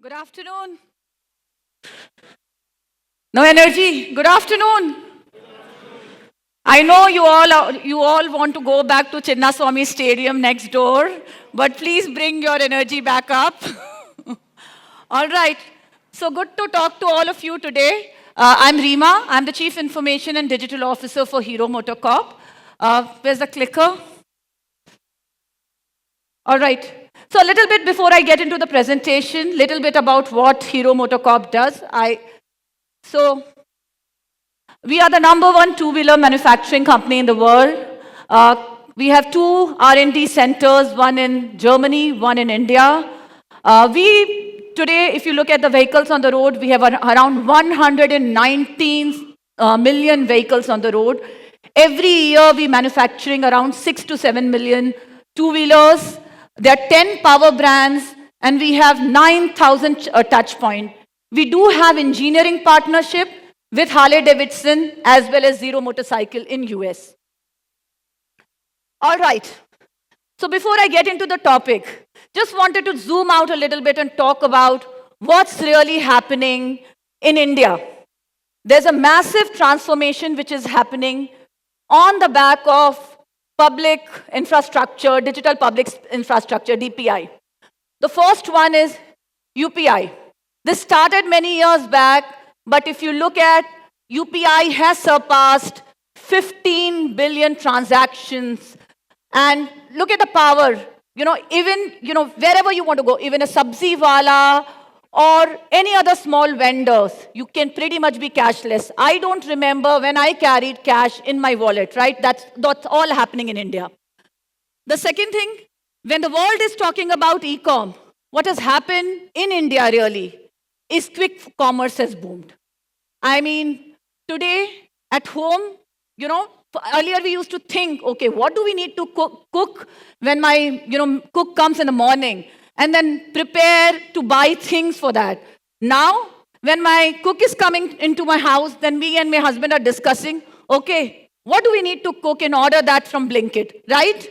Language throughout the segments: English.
Good afternoon. No energy. Good afternoon. I know you all want to go back to Chinnaswamy Stadium next door, but please bring your energy back up. All right. So good to talk to all of you today. I'm Rima. I'm the Chief Information and Digital Officer for Hero MotoCorp. Where's the clicker? All right. So a little bit before I get into the presentation, little bit about what Hero MotoCorp does. So we are the number one two-wheeler manufacturing company in the world. We have two R&D centers, one in Germany, one in India. Today, if you look at the vehicles on the road, we have around 119 million vehicles on the road. Every year, we manufacturing around 6 to 7 million two-wheelers. There are 10 power brands, and we have 9,000 touch points. We do have engineering partnership with Harley Davidson as well as Zero Motorcycle in US. All right. So before I get into the topic, just wanted to zoom out a little bit and talk about what's really happening in India. There's a massive transformation which is happening on the back of public infrastructure, digital public infrastructure, DPI. The first one is UPI. This started many years back, but if you look at UPI has surpassed 15 billion transactions. And look at the power. Even, wherever you want to go, even a sabzi wala or any other small vendors, you can pretty much be cashless. I don't remember when I carried cash in my wallet, right? That's all happening in India. The second thing, when the world is talking about e-com, what has happened in India really is quick commerce has boomed. I mean, today at home, earlier we used to think, okay, what do we need to cook when my, cook comes in the morning and then prepare to buy things for that. Now, when my cook is coming into my house, then me and my husband are discussing, okay, what do we need to cook and order that from Blinkit, right?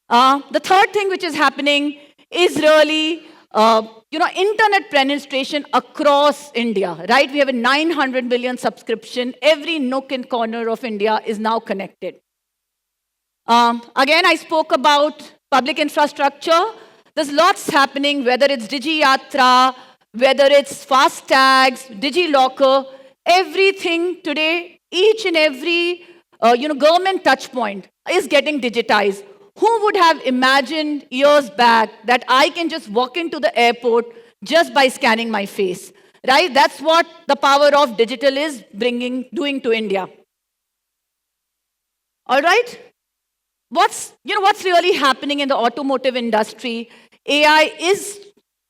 The third thing which is happening is really internet penetration across India, right? We have a 900 million subscription. Every nook and corner of India is now connected. Again, I spoke about public infrastructure. There's lots happening, whether it's Digi Yatra, whether it's FASTags, DigiLocker, everything today, each and every government touch point is getting digitized. Who would have imagined years back that I can just walk into the airport just by scanning my face, right? That's what the power of digital is doing to India. All right? What's really happening in the automotive industry? AI is,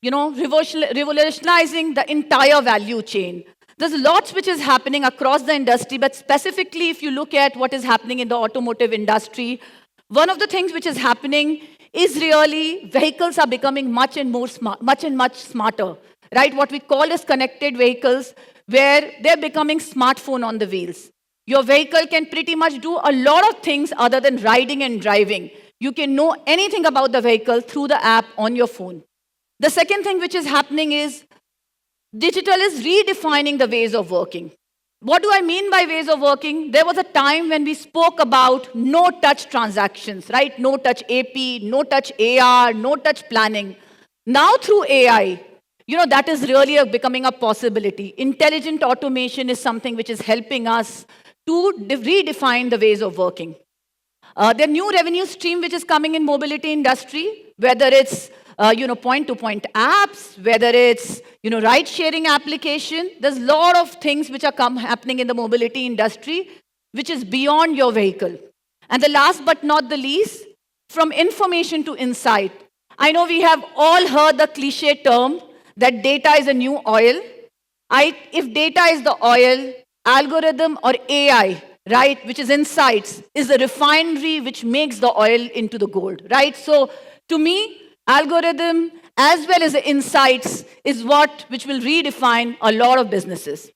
revolutionizing the entire value chain. There's lots which is happening across the industry, but specifically if you look at what is happening in the automotive industry, one of the things which is happening is really vehicles are becoming much and much smarter, right? What we call as connected vehicles, where they're becoming smartphone on the wheels. Your vehicle can pretty much do a lot of things other than riding and driving. You can know anything about the vehicle through the app on your phone. The second thing which is happening is digital is redefining the ways of working. What do I mean by ways of working? There was a time when we spoke about no-touch transactions, right? No-touch AP, no-touch AR, no-touch planning. Now through AI, that is really becoming a possibility. Intelligent automation is something which is helping us to redefine the ways of working. The new revenue stream which is coming in mobility industry, whether it's point-to-point apps, whether it's ride-sharing application, there's a lot of things which are happening in the mobility industry, which is beyond your vehicle. And the last but not the least, from information to insight. I know we have all heard the cliche term that data is a new oil. If data is the oil, algorithm or AI, right, which is insights, is the refinery which makes the oil into the gold, right? So to me, algorithm as well as the insights is which will redefine a lot of businesses.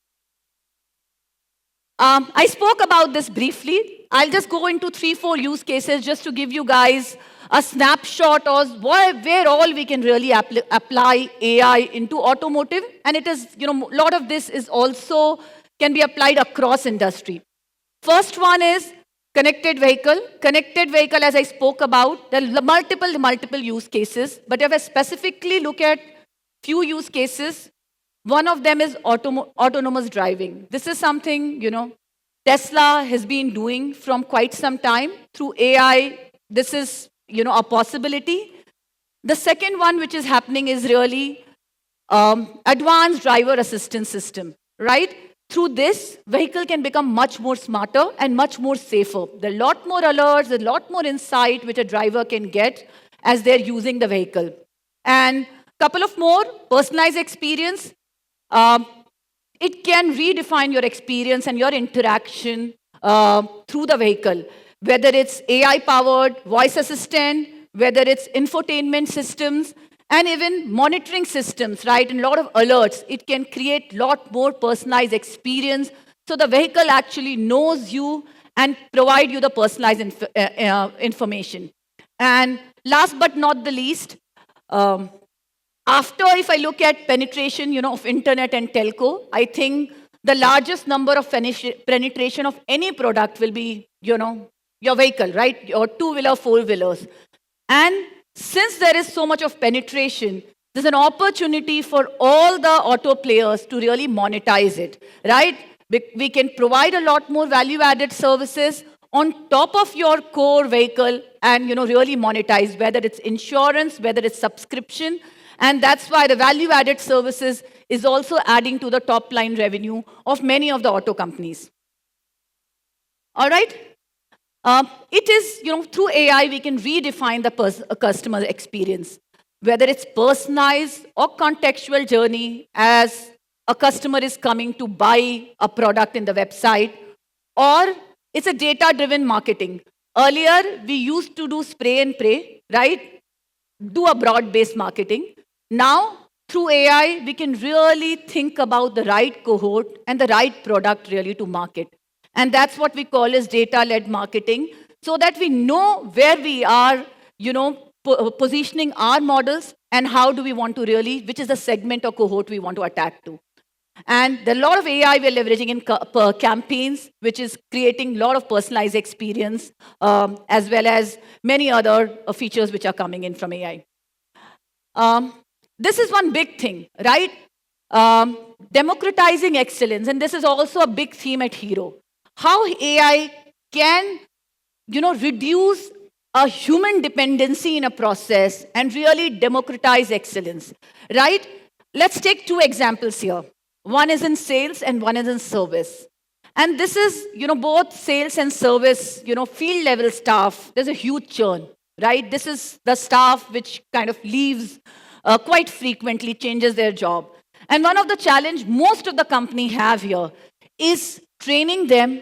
I spoke about this briefly. I'll just go into 3-4 use cases just to give you guys a snapshot of where all we can really apply AI into automotive. And it is, a lot of this is also can be applied across industry. First one is connected vehicle. Connected vehicle, as I spoke about, there are multiple use cases. But if I specifically look at few use cases, one of them is autonomous driving. This is something, Tesla has been doing from quite some time through AI. This is, a possibility. The second one which is happening is really advanced driver assistance system, right? Through this, vehicle can become much more smarter and much more safer. There are a lot more alerts, a lot more insight which a driver can get as they're using the vehicle. And couple of more, personalized experience. It can redefine your experience and your interaction through the vehicle, whether it's AI-powered voice assistant, whether it's infotainment systems, and even monitoring systems, right? And a lot of alerts. It can create a lot more personalized experience so the vehicle actually knows you and provide you the personalized information. And last but not the least, after, if I look at penetration, of internet and telco, I think the largest number of penetration of any product will be, your vehicle, right? Your two-wheeler, four-wheelers. And since there is so much of penetration, there's an opportunity for all the auto players to really monetize it, right? We can provide a lot more value-added services on top of your core vehicle and, really monetize, whether it's insurance, whether it's subscription. And that's why the value-added services is also adding to the top-line revenue of many of the auto companies. All right? It is, through AI, we can redefine the customer experience, whether it's personalized or contextual journey as a customer is coming to buy a product in the website, or it's a data-driven marketing. Earlier, we used to do spray and pray, right? Do a broad-based marketing. Now, through AI, we can really think about the right cohort and the right product really to market. And that's what we call as data-led marketing, so that we know where we are, positioning our models and how do we want to really, which is the segment or cohort we want to attack to. And there are a lot of AI we're leveraging in campaigns, which is creating a lot of personalized experience, as well as many other features which are coming in from AI. This is one big thing, right? Democratizing excellence, and this is also a big theme at Hero. How AI can, reduce a human dependency in a process and really democratize excellence, right? Let's take two examples here. One is in sales and one is in service. And this is, both sales and service, field level staff, there's a huge churn, right? This is the staff which kind of leaves quite frequently, changes their job. And one of the challenge most of the company have here is training them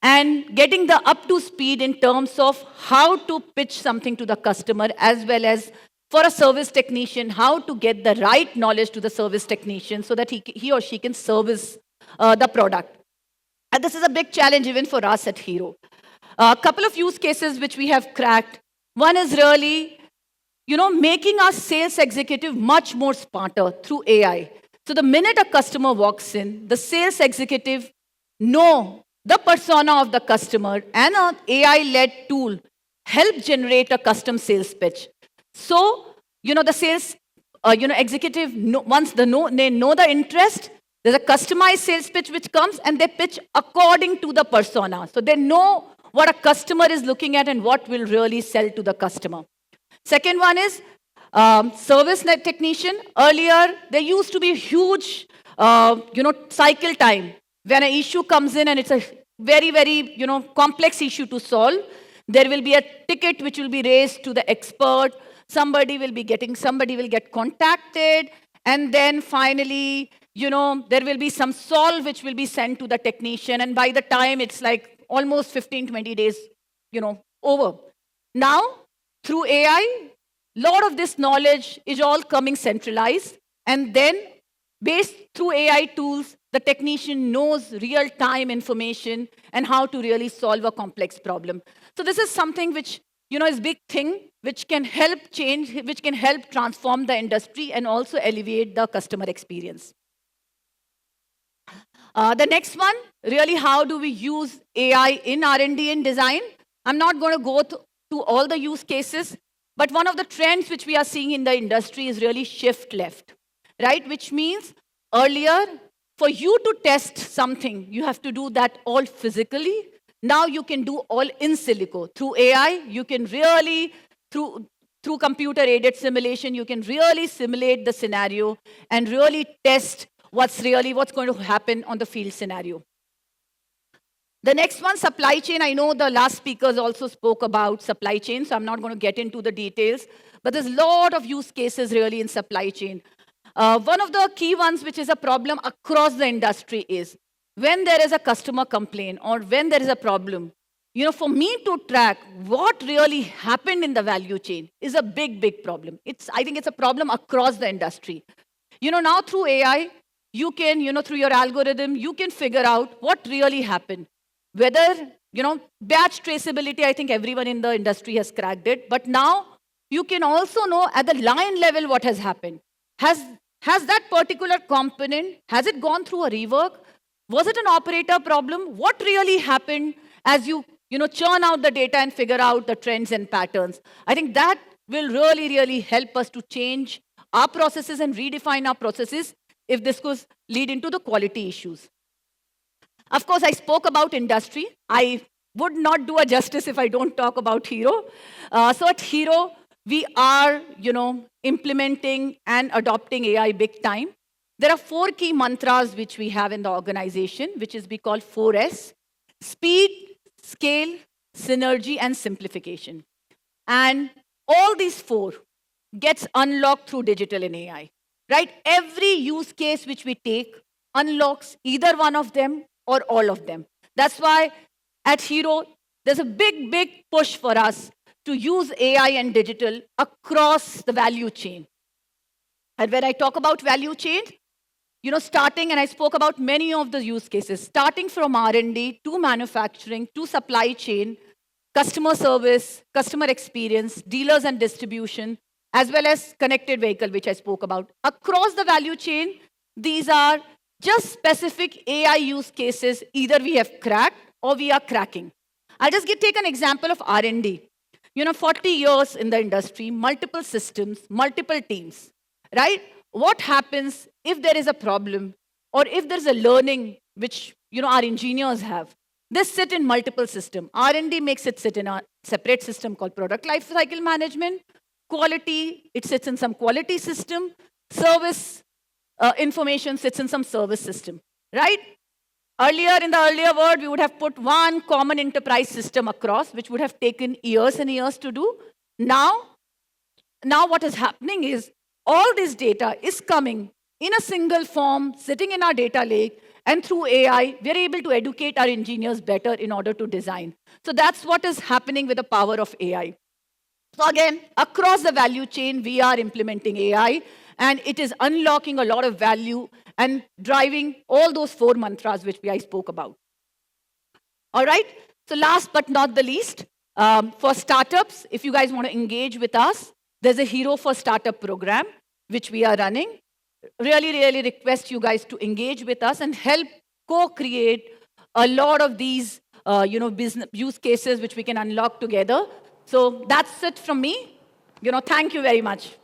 and getting the up to speed in terms of how to pitch something to the customer, as well as for a service technician, how to get the right knowledge to the service technician so that he or she can service the product. And this is a big challenge even for us at Hero. A couple of use cases which we have cracked. One is really, making our sales executive much more smarter through AI. So the minute a customer walks in, the sales executive know the persona of the customer, and an AI-led tool help generate a custom sales pitch. So, the sales executive, once they know the interest, there's a customized sales pitch which comes, and they pitch according to the persona. So they know what a customer is looking at and what will really sell to the customer. Second one is service net technician. Earlier, there used to be huge, cycle time. When an issue comes in and it's a very, very, complex issue to solve, there will be a ticket which will be raised to the expert. Somebody will get contacted, and then finally, there will be some solve which will be sent to the technician, and by the time it's like almost 15, 20 days, over. Now, through AI, a lot of this knowledge is all coming centralized, and then based through AI tools, the technician knows real-time information and how to really solve a complex problem. So this is something which, is big thing which can help change, which can help transform the industry and also elevate the customer experience. The next one, really, how do we use AI in R&D and design? I'm not going to go to all the use cases, but one of the trends which we are seeing in the industry is really shift left, right? Which means earlier, for you to test something, you have to do that all physically. Now you can do all in silico. Through AI, you can really, through computer-aided simulation, you can really simulate the scenario and really test what's going to happen on the field scenario. The next one, supply chain. I know the last speakers also spoke about supply chain, so I'm not going to get into the details. But there's a lot of use cases really in supply chain. One of the key ones, which is a problem across the industry, is when there is a customer complaint or when there is a problem, for me to track what really happened in the value chain is a big, big problem. I think it's a problem across the industry. Now through AI, you can, through your algorithm, you can figure out what really happened. Whether, batch traceability, I think everyone in the industry has cracked it. But now you can also know at the line level what has happened. Has that particular component, has it gone through a rework? Was it an operator problem? What really happened as you churn out the data and figure out the trends and patterns? I think that will really, really help us to change our processes and redefine our processes if this could lead into the quality issues. Of course, I spoke about industry. I would not do a justice if I don't talk about Hero. So at Hero, we are, implementing and adopting AI big time. There are 4 key mantras which we have in the organization, which is we call 4S: speed, scale, synergy, and simplification. And all these 4 gets unlocked through digital and AI, right? Every use case which we take unlocks either one of them or all of them. That's why at Hero, there's a big, big push for us to use AI and digital across the value chain. And when I talk about value chain, starting, and I spoke about many of the use cases, starting from R&D to manufacturing to supply chain, customer service, customer experience, dealers and distribution, as well as connected vehicle, which I spoke about. Across the value chain, these are just specific AI use cases, either we have cracked or we are cracking. I'll just take an example of R&D. 40 years in the industry, multiple systems, multiple teams, right? What happens if there is a problem or if there's a learning which, our engineers have? They sit in multiple systems. R&D makes it sit in a separate system called product lifecycle management. Quality, it sits in some quality system. Service information sits in some service system, right? In the earlier world, we would have put one common enterprise system across, which would have taken years and years to do. Now what is happening is all this data is coming in a single form, sitting in our data lake, and through AI, we're able to educate our engineers better in order to design. So that's what is happening with the power of AI. So again, across the value chain, we are implementing AI, and it is unlocking a lot of value and driving all those 4 mantras which I spoke about. All right, so last but not the least, for startups, if you guys want to engage with us, there's a Hero for Startup program which we are running. Really, really request you guys to engage with us and help co-create a lot of these business use cases which we can unlock together. So that's it from me. Thank you very much.